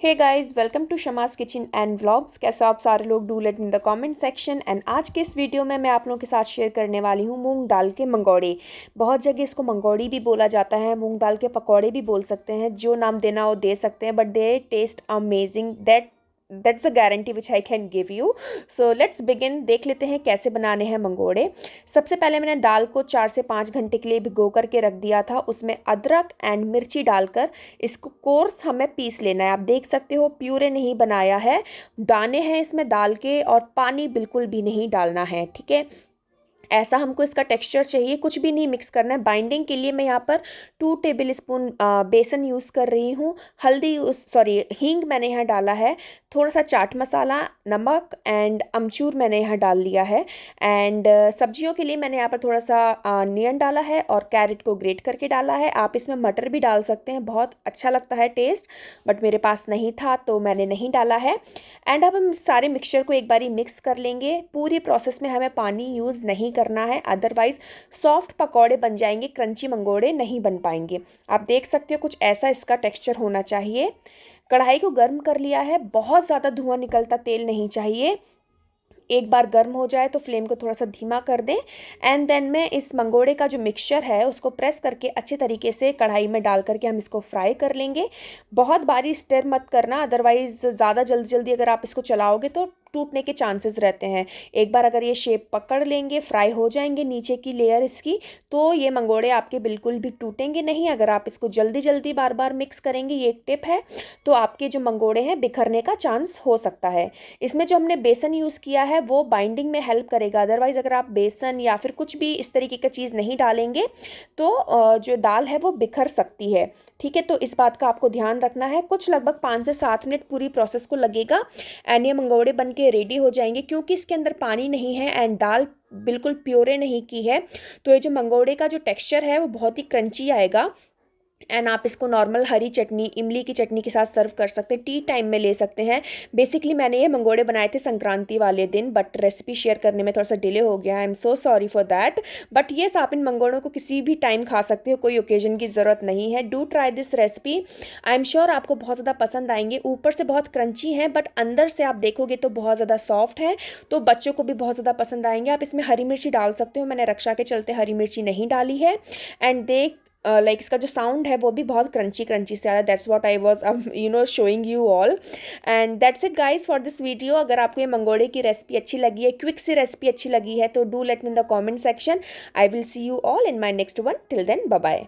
Hey guys, welcome to Shama's kitchen and vlogs. कैसे हो आप सारे लोग? Do let in the comment section. And आज के इस वीडियो में मैं आप लोगों के साथ शेयर करने वाली हूँ मूंग दाल के मंगोड़े। बहुत जगह इसको मंगोड़ी भी बोला जाता है, मूंग दाल के पकौड़े भी बोल सकते हैं, जो नाम देना हो दे सकते हैं, but they test amazing. That's a guarantee which I can give you. So let's begin. देख लेते हैं कैसे बनाने हैं मंगोड़े। सबसे पहले मैंने दाल को 4 से 5 घंटे के लिए भिगो करके रख दिया था। उसमें अदरक एंड मिर्ची डालकर इसको कोर्स हमें पीस लेना है। आप देख सकते हो प्यूरे नहीं बनाया है, दाने हैं इसमें दाल के, और पानी बिल्कुल भी नहीं डालना है। ठीक है, ऐसा हमको इसका टेक्सचर चाहिए, कुछ भी नहीं मिक्स करना है। बाइंडिंग के लिए मैं यहाँ पर 2 टेबल स्पून बेसन यूज़ कर रही हूँ। हल्दी हींग मैंने यहाँ डाला है, थोड़ा सा चाट मसाला, नमक एंड अमचूर मैंने यहाँ डाल लिया है। एंड सब्जियों के लिए मैंने यहाँ पर थोड़ा सा अनियन डाला है और कैरेट को ग्रेट करके डाला है। आप इसमें मटर भी डाल सकते हैं, बहुत अच्छा लगता है टेस्ट, बट मेरे पास नहीं था तो मैंने नहीं डाला है। एंड अब हम सारे मिक्सचर को एक बारी मिक्स कर लेंगे। पूरी प्रोसेस में हमें पानी यूज़ नहीं करना है, अदरवाइज सॉफ्ट पकौड़े बन जाएंगे, क्रंची मंगोड़े नहीं बन पाएंगे। आप देख सकते हो कुछ ऐसा इसका टेक्सचर होना चाहिए। कढ़ाई को गर्म कर लिया है, बहुत ज़्यादा धुआं निकलता तेल नहीं चाहिए। एक बार गर्म हो जाए तो फ्लेम को थोड़ा सा धीमा कर दें। एंड देन में इस मंगोड़े का जो मिक्सचर है उसको प्रेस करके अच्छे तरीके से कढ़ाई में डाल करके हम इसको फ्राई कर लेंगे। बहुत बारी स्टर मत करना, अदरवाइज ज़्यादा जल्दी जल्दी अगर आप इसको चलाओगे तो टूटने के चांसेस रहते हैं। एक बार अगर ये शेप पकड़ लेंगे, फ्राई हो जाएंगे नीचे की लेयर इसकी, तो ये मंगोड़े आपके बिल्कुल भी टूटेंगे नहीं। अगर आप इसको जल्दी जल्दी बार बार मिक्स करेंगे, ये एक टिप है, तो आपके जो मंगोड़े हैं बिखरने का चांस हो सकता है। इसमें जो हमने बेसन यूज़ किया है वो बाइंडिंग में हेल्प करेगा, अदरवाइज अगर आप बेसन या फिर कुछ भी इस तरीके का चीज़ नहीं डालेंगे तो जो दाल है वो बिखर सकती है। ठीक है, तो इस बात का आपको ध्यान रखना है। कुछ लगभग 5 से 7 मिनट पूरी प्रोसेस को लगेगा एंड ये मंगोड़े बन के रेडी हो जाएंगे। क्योंकि इसके अंदर पानी नहीं है एंड दाल बिल्कुल प्योरे नहीं की है, तो ये जो मंगोड़े का जो टेक्सचर है वो बहुत ही क्रंची आएगा। एंड आप इसको नॉर्मल हरी चटनी, इमली की चटनी के साथ सर्व कर सकते हैं, टी टाइम में ले सकते हैं। बेसिकली मैंने ये मंगोड़े बनाए थे संक्रांति वाले दिन, बट रेसिपी शेयर करने में थोड़ा सा डिले हो गया। I am so sorry for that. But ये आप इन मंगोड़ों को किसी भी टाइम खा सकते हो, कोई ओकेजन की ज़रूरत नहीं है। Do try this recipe, I am sure आपको बहुत ज़्यादा पसंद आएंगे। ऊपर से बहुत क्रंची हैं बट अंदर से आप देखोगे तो बहुत ज़्यादा सॉफ्ट है, तो बच्चों को भी बहुत ज़्यादा पसंद आएंगे। आप इसमें हरी मिर्ची डाल सकते हो, मैंने रक्षा के चलते हरी मिर्ची नहीं डाली है। एंड देख लाइक इसका जो साउंड है वो भी बहुत क्रंची क्रंची से आ रहा है। That's what I was showing you all. And that's it guys for this video. अगर आपको ये मंगोड़े की रेसिपी अच्छी लगी है, क्विक सी रेसिपी अच्छी लगी है, तो do let me in the comment section. I will see you all in my next one. Till then, bye bye.